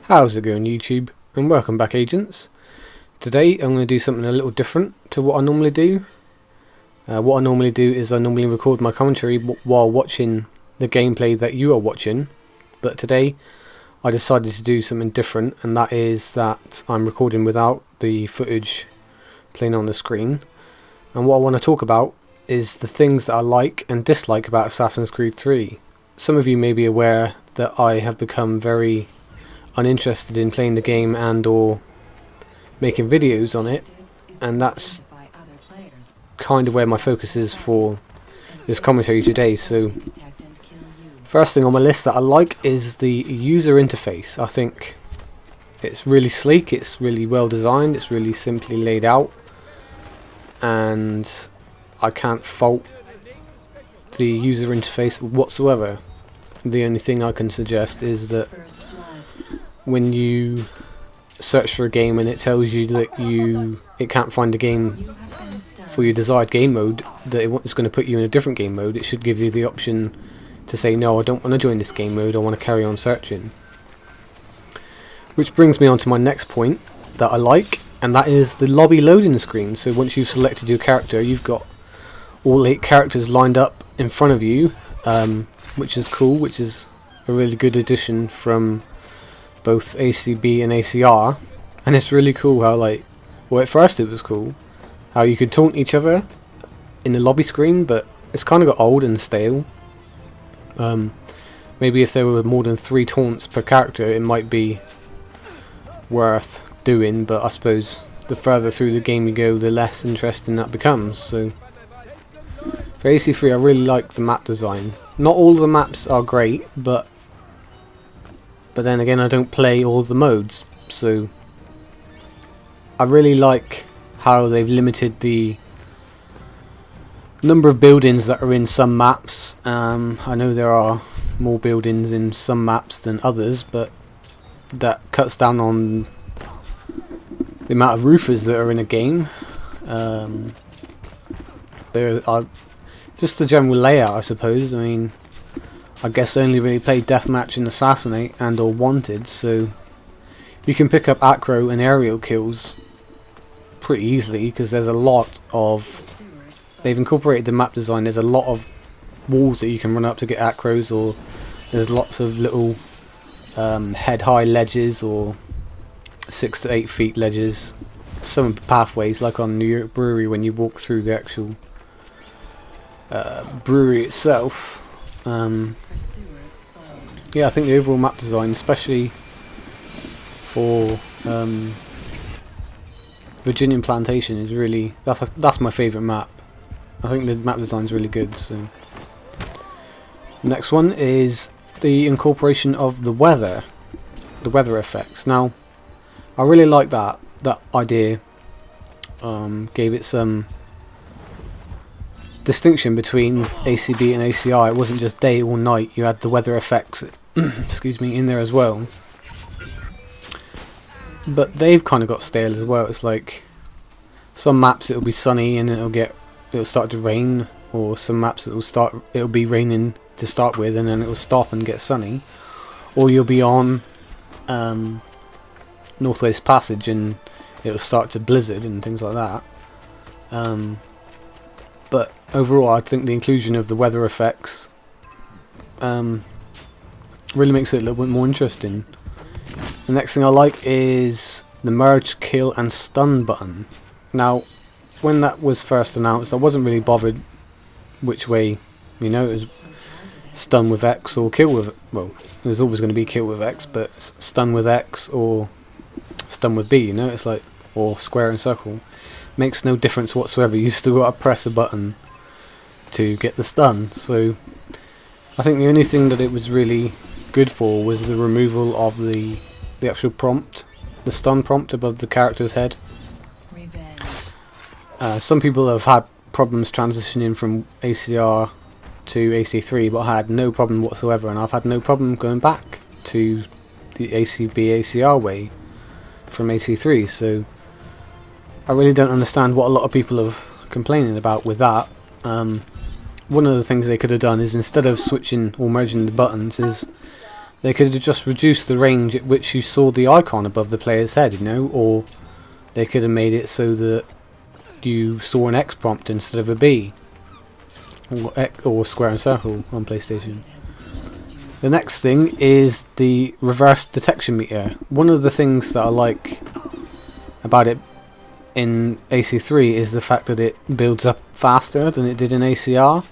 How's it going, YouTube? And welcome back, agents. Today I'm going to do something a little different to what I normally do. What I normally do is I normally record my commentary while watching the gameplay that you are watching, but today I decided to do something different, and that is that I'm recording without the footage playing on the screen. And what I want to talk about is the things that I like and dislike about Assassin's Creed 3. Some of you may be aware that I have become very uninterested in playing the game and or making videos on it, and that's kind of where my focus is for this commentary today. So first thing on my list that I like is the user interface. I think it's really sleek, it's really well designed, it's really simply laid out, and I can't fault the user interface whatsoever. The only thing I can suggest is that when you search for a game and it tells you that it can't find a game for your desired game mode, that it's going to put you in a different game mode, it should give you the option to say, no, I don't want to join this game mode, I want to carry on searching. Which brings me on to my next point that I like, and that is the lobby loading screen. So once you've selected your character, you've got all 8 characters lined up in front of you, which is cool, which is a really good addition from both ACB and ACR. And it's really cool how, well, at first it was cool how you could taunt each other in the lobby screen, but it's kind of got old and stale. Maybe if there were more than 3 taunts per character it might be worth doing, but I suppose the further through the game you go, the less interesting that becomes. So for AC3 I really like the map design. Not all the maps are great, but then again I don't play all the modes, so I really like how they've limited the number of buildings that are in some maps. I know there are more buildings in some maps than others, but that cuts down on the amount of roofers that are in a game. There are just the general layout, I suppose. I mean, I guess I only really played Deathmatch and Assassinate and or Wanted, so you can pick up acro and aerial kills pretty easily because there's a lot of... They've incorporated the map design, there's a lot of walls that you can run up to get acros, or there's lots of little head-high ledges or 6 to 8 feet ledges. Some pathways, like on New York Brewery when you walk through the actual brewery itself. Yeah, I think the overall map design, especially for Virginian Plantation, is really... That's my favourite map. I think the map design is really good. So next one is the incorporation of the weather effects. Now, I really like that idea. Gave it some distinction between ACB and ACR. It wasn't just day or night, you had the weather effects excuse me, in there as well. But they've kind of got stale as well. It's like some maps it'll be sunny and it'll start to rain, or some maps it'll be raining to start with and then it'll stop and get sunny, or you'll be on Northwest Passage and it'll start to blizzard and things like that. But overall I think the inclusion of the weather effects really makes it a little bit more interesting. The next thing I like is the merge, kill and stun button. Now, when that was first announced I wasn't really bothered which way, it was stun with X or kill with... Well, there's always going to be kill with X, but stun with X or stun with B, it's like... or square and circle. Makes no difference whatsoever, you still got to press a button to get the stun. So I think the only thing that it was really good for was the removal of the actual prompt, the stun prompt above the character's head. Some people have had problems transitioning from ACR to AC3, but I had no problem whatsoever, and I've had no problem going back to the ACB ACR way from AC3, so I really don't understand what a lot of people are complaining about with that. One of the things they could have done is, instead of switching or merging the buttons, is They could have just reduced the range at which you saw the icon above the player's head, you know, or they could have made it so that you saw an X prompt instead of a B, or square and circle on PlayStation. The next thing is the reverse detection meter. One of the things that I like about it in AC3 is the fact that it builds up faster than it did in ACR.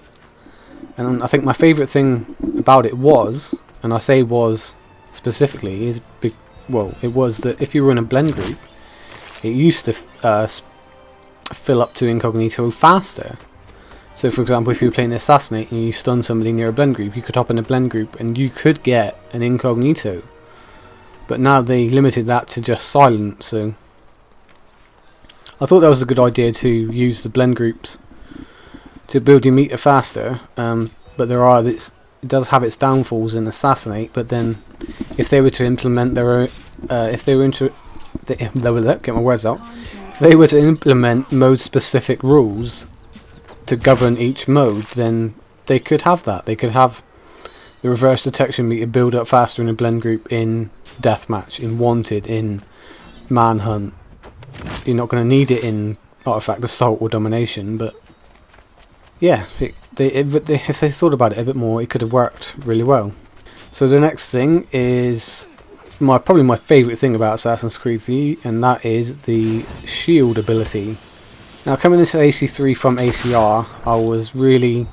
And I think my favourite thing about it was, and I say was specifically, it was that if you were in a blend group, it used to fill up to incognito faster. So for example, if you were playing Assassinate and you stun somebody near a blend group, you could hop in a blend group and you could get an incognito. But now they limited that to just silent, so I thought that was a good idea to use the blend groups to build your meter faster. But it does have its downfalls in Assassinate. But then, if they were to implement their own, if they were to implement mode-specific rules to govern each mode, then they could have that. They could have the reverse detection meter build up faster in a blend group, in deathmatch, in wanted, in manhunt. You're not going to need it in artifact assault or domination, but yeah, if they thought about it a bit more, it could have worked really well. So the next thing is probably my favourite thing about Assassin's Creed 3, and that is the shield ability. Now, coming into AC3 from ACR, I was really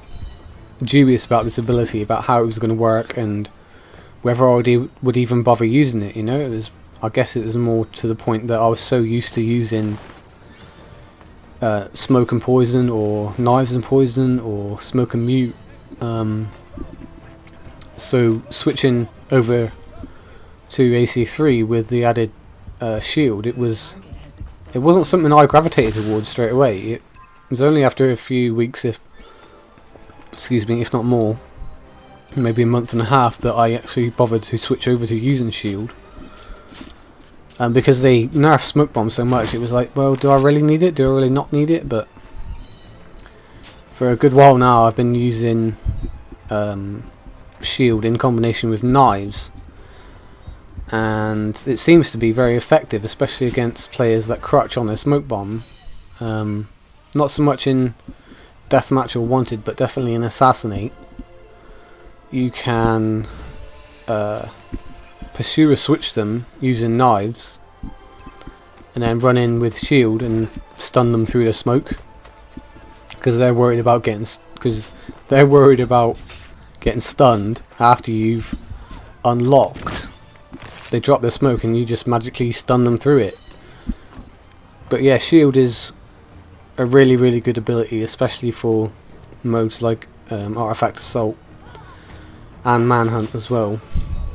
dubious about this ability, about how it was going to work, and whether I would even bother using it. You know, I guess it was more to the point that I was so used to using smoke and poison, or knives and poison, or smoke and mute. So switching over to AC3 with the added shield, it wasn't something I gravitated towards straight away. It was only after a few weeks, if not more, maybe a month and a half, that I actually bothered to switch over to using shield. Because they nerfed smoke bomb so much, it was like, well, do I really need it? Do I really not need it? But for a good while now, I've been using shield in combination with knives, and it seems to be very effective, especially against players that crutch on their smoke bomb. Not so much in deathmatch or wanted, but definitely in Assassinate. You can pursuer switch them using knives, and then run in with shield and stun them through the smoke, because they're worried about getting stunned after you've unlocked. They drop their smoke and you just magically stun them through it. But yeah, shield is a really, really good ability, especially for modes like artifact assault and manhunt as well,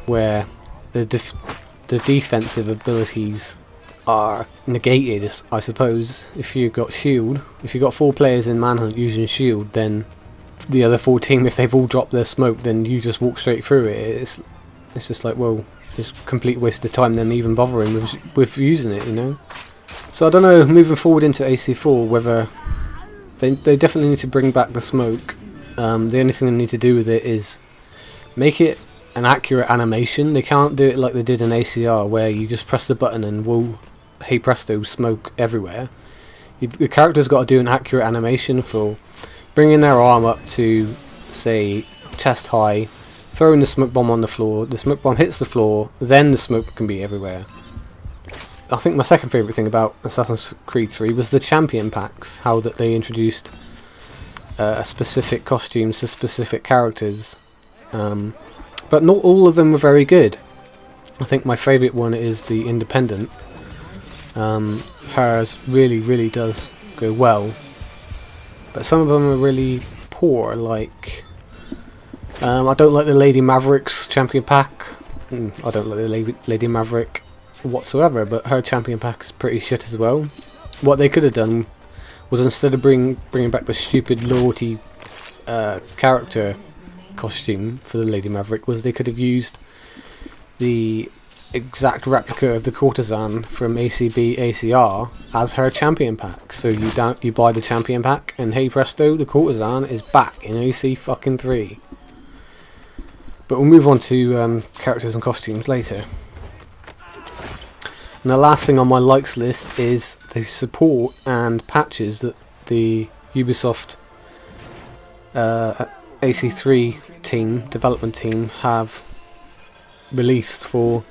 where the defensive abilities are negated, I suppose. If you've got shield, if you've got 4 players in manhunt using shield, then the other 4 team, if they've all dropped their smoke, then you just walk straight through it. It's just like, well, it's a complete waste of time them even bothering with using it, you know. So I don't know, moving forward into AC4, whether they definitely need to bring back the smoke. The only thing they need to do with it is make it an accurate animation. They can't do it like they did in ACR, where you just press the button and whoa, hey presto, smoke everywhere. The character's got to do an accurate animation for bringing their arm up to, say, chest high, throwing the smoke bomb on the floor, the smoke bomb hits the floor, then the smoke can be everywhere. I think my second favourite thing about Assassin's Creed 3 was the champion packs, how that they introduced specific costumes to specific characters. But not all of them were very good. I think my favourite one is the Independent. Hers really, really does go well. But some of them are really poor, like I don't like the Lady Maverick's champion pack. I don't like the Lady Maverick whatsoever, but her champion pack is pretty shit as well. What they could have done was, instead of bringing back the stupid loyalty character costume for the Lady Maverick, was they could have used the exact replica of the courtesan from ACB ACR as her champion pack. So you buy the champion pack, and hey presto, the courtesan is back in AC fucking 3. But we'll move on to characters and costumes later. And the last thing on my likes list is the support and patches that the Ubisoft AC3 team, development team, have released for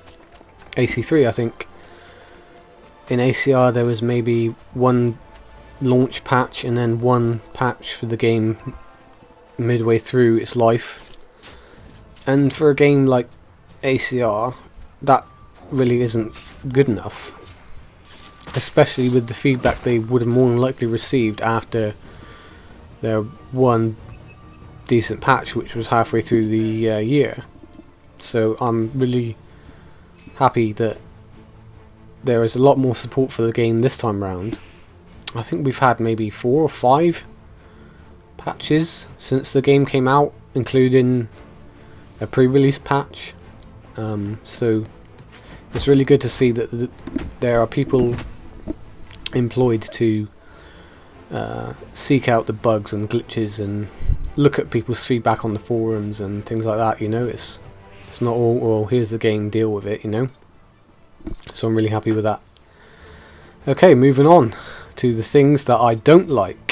AC3. I think in ACR there was maybe one launch patch and then one patch for the game midway through its life. And for a game like ACR, that really isn't good enough, especially with the feedback they would have more than likely received after their one decent patch, which was halfway through the year. So I'm really happy that there is a lot more support for the game this time round. I think we've had maybe 4 or 5 patches since the game came out, including a pre-release patch. So it's really good to see that there are people employed to seek out the bugs and glitches and look at people's feedback on the forums and things like that. You know, it's not all, well, here's the game, deal with it, you know. So I'm really happy with that. Okay, moving on to the things that I don't like.